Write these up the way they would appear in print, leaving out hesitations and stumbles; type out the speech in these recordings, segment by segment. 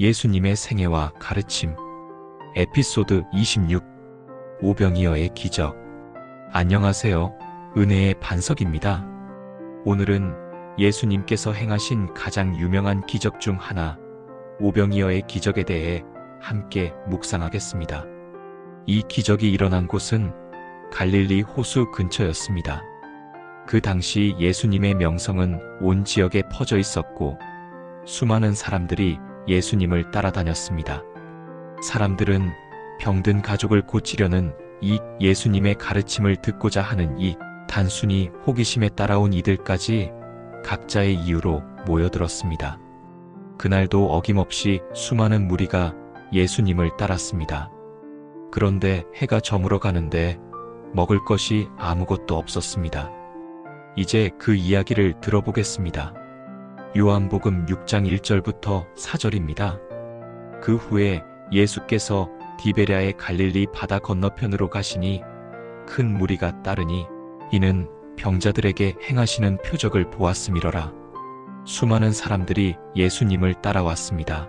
예수님의 생애와 가르침. 에피소드 26. 오병이어의 기적. 안녕하세요. 은혜의 반석입니다. 오늘은 예수님께서 행하신 가장 유명한 기적 중 하나, 오병이어의 기적에 대해 함께 묵상하겠습니다. 이 기적이 일어난 곳은 갈릴리 호수 근처였습니다. 그 당시 예수님의 명성은 온 지역에 퍼져 있었고, 수많은 사람들이 예수님을 따라다녔습니다. 사람들은 병든 가족을 고치려는 이 예수님의 가르침을 듣고자 하는 이 단순히 호기심에 따라온 이들까지 각자의 이유로 모여들었습니다. 그날도 어김없이 수많은 무리가 예수님을 따랐습니다. 그런데 해가 저물어 가는데 먹을 것이 아무것도 없었습니다. 이제 그 이야기를 들어보겠습니다. 요한복음 6장 1절부터 4절입니다. 그 후에 예수께서 디베랴의 갈릴리 바다 건너편으로 가시니 큰 무리가 따르니 이는 병자들에게 행하시는 표적을 보았음이러라. 수많은 사람들이 예수님을 따라왔습니다.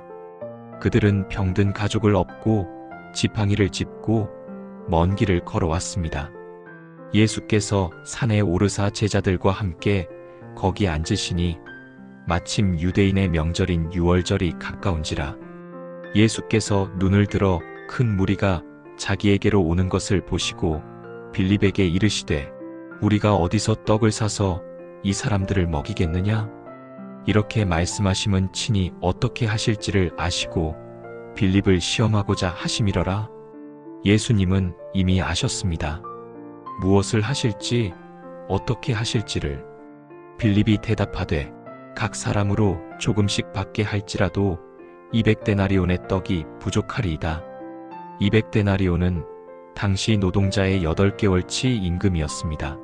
그들은 병든 가족을 업고 지팡이를 짚고 먼 길을 걸어왔습니다. 예수께서 산에 오르사 제자들과 함께 거기 앉으시니 마침 유대인의 명절인 유월절이 가까운지라. 예수께서 눈을 들어 큰 무리가 자기에게로 오는 것을 보시고 빌립에게 이르시되 우리가 어디서 떡을 사서 이 사람들을 먹이겠느냐? 이렇게 말씀하심은 친히 어떻게 하실지를 아시고 빌립을 시험하고자 하심이러라. 예수님은 이미 아셨습니다. 무엇을 하실지 어떻게 하실지를. 빌립이 대답하되 각 사람으로 조금씩 받게 할지라도 200데나리온의 떡이 부족하리이다. 200데나리온은 당시 노동자의 8개월치 임금이었습니다.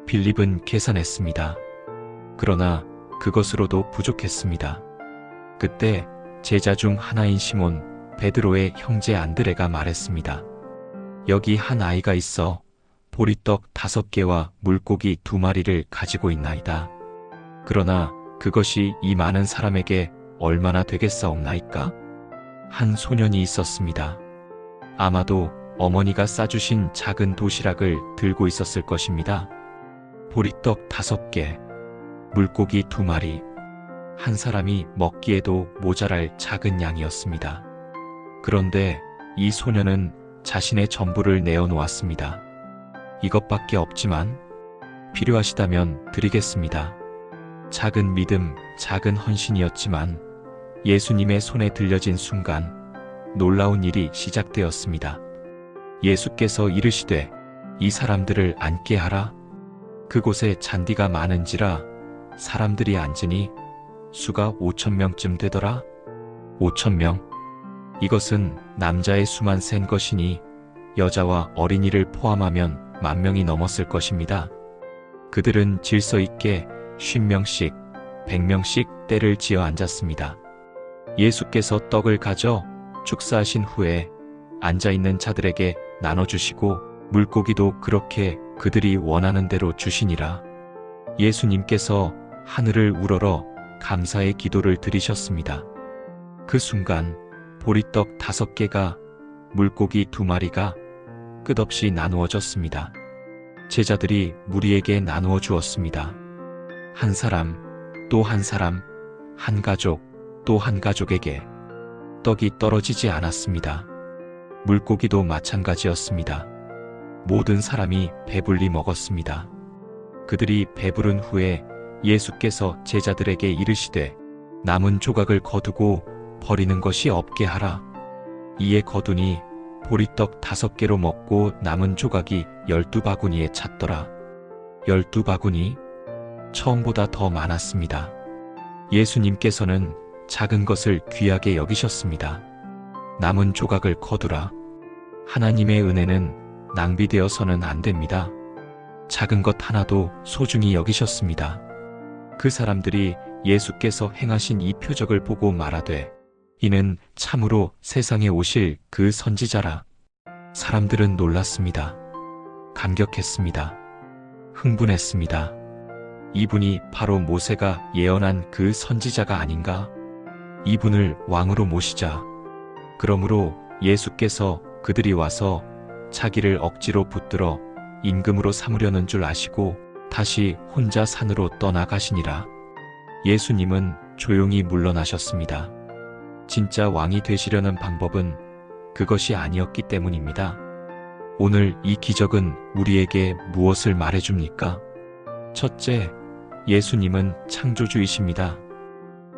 빌립은 계산했습니다. 그러나 그것으로도 부족했습니다. 그때 제자 중 하나인 시몬 베드로의 형제 안드레가 말했습니다. 여기 한 아이가 있어 보리떡 5개와 물고기 2마리를 가지고 있나이다. 그러나 그것이 이 많은 사람에게 얼마나 되겠사옵나이까? 한 소년이 있었습니다. 아마도 어머니가 싸주신 작은 도시락을 들고 있었을 것입니다. 보리떡 5개, 물고기 2마리, 한 사람이 먹기에도 모자랄 작은 양이었습니다. 그런데 이 소년은 자신의 전부를 내어놓았습니다. 이것밖에 없지만 필요하시다면 드리겠습니다. 작은 믿음, 작은 헌신이었지만 예수님의 손에 들려진 순간 놀라운 일이 시작되었습니다. 예수께서 이르시되 이 사람들을 앉게 하라. 그곳에 잔디가 많은지라 사람들이 앉으니 수가 5,000명쯤 되더라. 5,000명. 이것은 남자의 수만 센 것이니 여자와 어린이를 포함하면 10,000명이 넘었을 것입니다. 그들은 질서 있게 50명씩, 100명씩 때를 지어 앉았습니다. 예수께서 떡을 가져 축사하신 후에 앉아있는 자들에게 나눠주시고 물고기도 그렇게 그들이 원하는 대로 주시니라. 예수님께서 하늘을 우러러 감사의 기도를 드리셨습니다. 그 순간 보리떡 5개가, 물고기 2마리가 끝없이 나누어졌습니다. 제자들이 무리에게 나누어 주었습니다. 한 사람, 또 한 사람, 한 가족, 또 한 가족에게. 떡이 떨어지지 않았습니다. 물고기도 마찬가지였습니다. 모든 사람이 배불리 먹었습니다. 그들이 배부른 후에 예수께서 제자들에게 이르시되 남은 조각을 거두고 버리는 것이 없게 하라. 이에 거두니 보리떡 5개로 먹고 남은 조각이 12바구니에 찼더라. 12바구니? 처음보다 더 많았습니다. 예수님께서는 작은 것을 귀하게 여기셨습니다. 남은 조각을 거두라. 하나님의 은혜는 낭비되어서는 안 됩니다. 작은 것 하나도 소중히 여기셨습니다. 그 사람들이 예수께서 행하신 이 표적을 보고 말하되 이는 참으로 세상에 오실 그 선지자라. 사람들은 놀랐습니다. 감격했습니다. 흥분했습니다. 이분이 바로 모세가 예언한 그 선지자가 아닌가? 이분을 왕으로 모시자. 그러므로 예수께서 그들이 와서 자기를 억지로 붙들어 임금으로 삼으려는 줄 아시고 다시 혼자 산으로 떠나가시니라. 예수님은 조용히 물러나셨습니다. 진짜 왕이 되시려는 방법은 그것이 아니었기 때문입니다. 오늘 이 기적은 우리에게 무엇을 말해줍니까? 첫째, 예수님은 창조주이십니다.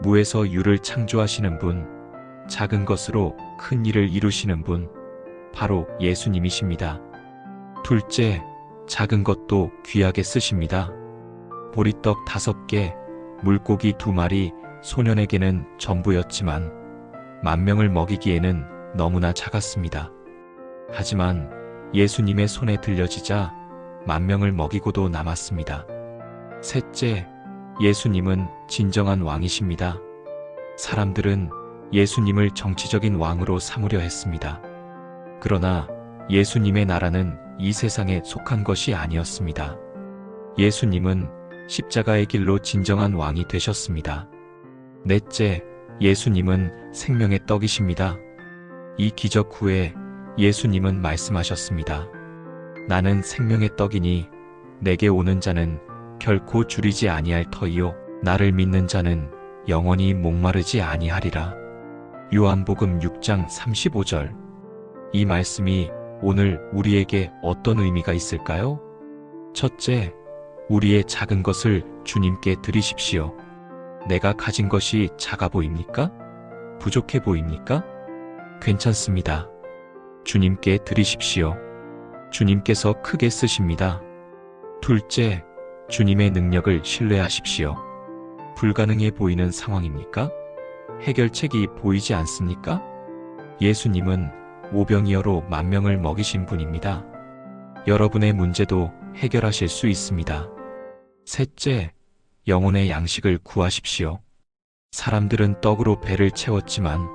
무에서 유를 창조하시는 분, 작은 것으로 큰 일을 이루시는 분, 바로 예수님이십니다. 둘째, 작은 것도 귀하게 쓰십니다. 보리떡 5개, 물고기 2마리, 소년에게는 전부였지만 10,000명을 먹이기에는 너무나 작았습니다. 하지만 예수님의 손에 들려지자 10,000명을 먹이고도 남았습니다. 셋째, 예수님은 진정한 왕이십니다. 사람들은 예수님을 정치적인 왕으로 삼으려 했습니다. 그러나 예수님의 나라는 이 세상에 속한 것이 아니었습니다. 예수님은 십자가의 길로 진정한 왕이 되셨습니다. 넷째, 예수님은 생명의 떡이십니다. 이 기적 후에 예수님은 말씀하셨습니다. 나는 생명의 떡이니 내게 오는 자는 결코 줄이지 아니할 터이요 나를 믿는 자는 영원히 목마르지 아니하리라. 요한복음 6장 35절. 이 말씀이 오늘 우리에게 어떤 의미가 있을까요? 첫째, 우리의 작은 것을 주님께 드리십시오. 내가 가진 것이 작아 보입니까? 부족해 보입니까? 괜찮습니다. 주님께 드리십시오. 주님께서 크게 쓰십니다. 둘째, 주님의 능력을 신뢰하십시오. 불가능해 보이는 상황입니까? 해결책이 보이지 않습니까? 예수님은 오병이어로 10,000명을 먹이신 분입니다. 여러분의 문제도 해결하실 수 있습니다. 셋째, 영혼의 양식을 구하십시오. 사람들은 떡으로 배를 채웠지만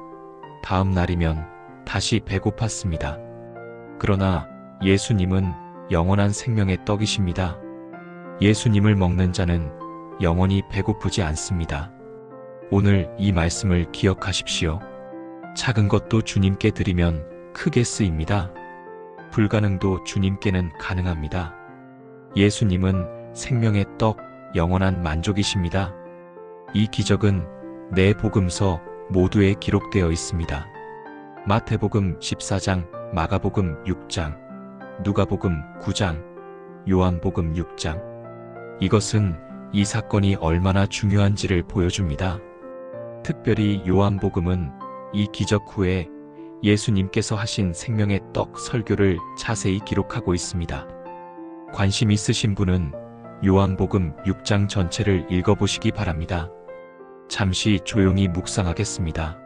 다음 날이면 다시 배고팠습니다. 그러나 예수님은 영원한 생명의 떡이십니다. 예수님을 먹는 자는 영원히 배고프지 않습니다. 오늘 이 말씀을 기억하십시오. 작은 것도 주님께 드리면 크게 쓰입니다. 불가능도 주님께는 가능합니다. 예수님은 생명의 떡, 영원한 만족이십니다. 이 기적은 네 복음서 모두에 기록되어 있습니다. 마태복음 14장, 마가복음 6장, 누가복음 9장, 요한복음 6장. 이것은 이 사건이 얼마나 중요한지를 보여줍니다. 특별히 요한복음은 이 기적 후에 예수님께서 하신 생명의 떡 설교를 자세히 기록하고 있습니다. 관심 있으신 분은 요한복음 6장 전체를 읽어보시기 바랍니다. 잠시 조용히 묵상하겠습니다.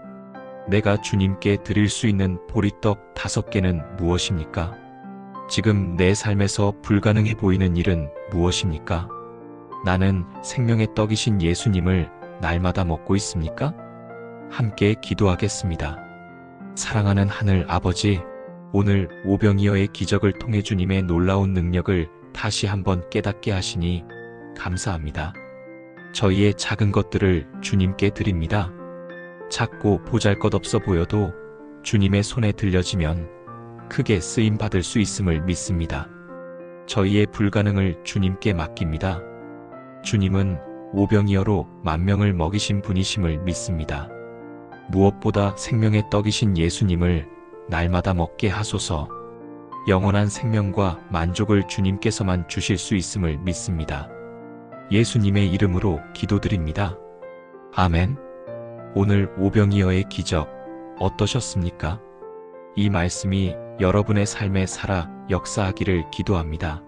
내가 주님께 드릴 수 있는 보리떡 5개는 무엇입니까? 지금 내 삶에서 불가능해 보이는 일은 무엇입니까? 나는 생명의 떡이신 예수님을 날마다 먹고 있습니까? 함께 기도하겠습니다. 사랑하는 하늘 아버지, 오늘 오병이어의 기적을 통해 주님의 놀라운 능력을 다시 한번 깨닫게 하시니 감사합니다. 저희의 작은 것들을 주님께 드립니다. 작고 보잘것없어 보여도 주님의 손에 들려지면 크게 쓰임 받을 수 있음을 믿습니다. 저희의 불가능을 주님께 맡깁니다. 주님은 오병이어로 10,000명을 먹이신 분이심을 믿습니다. 무엇보다 생명의 떡이신 예수님을 날마다 먹게 하소서. 영원한 생명과 만족을 주님께서만 주실 수 있음을 믿습니다. 예수님의 이름으로 기도드립니다. 아멘. 오늘 오병이어의 기적 어떠셨습니까? 이 말씀이 여러분의 삶에 살아 역사하기를 기도합니다.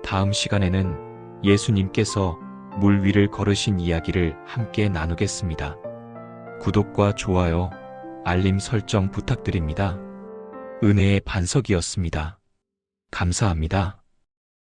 다음 시간에는 예수님께서 물 위를 걸으신 이야기를 함께 나누겠습니다. 구독과 좋아요, 알림 설정 부탁드립니다. 은혜의 반석이었습니다. 감사합니다.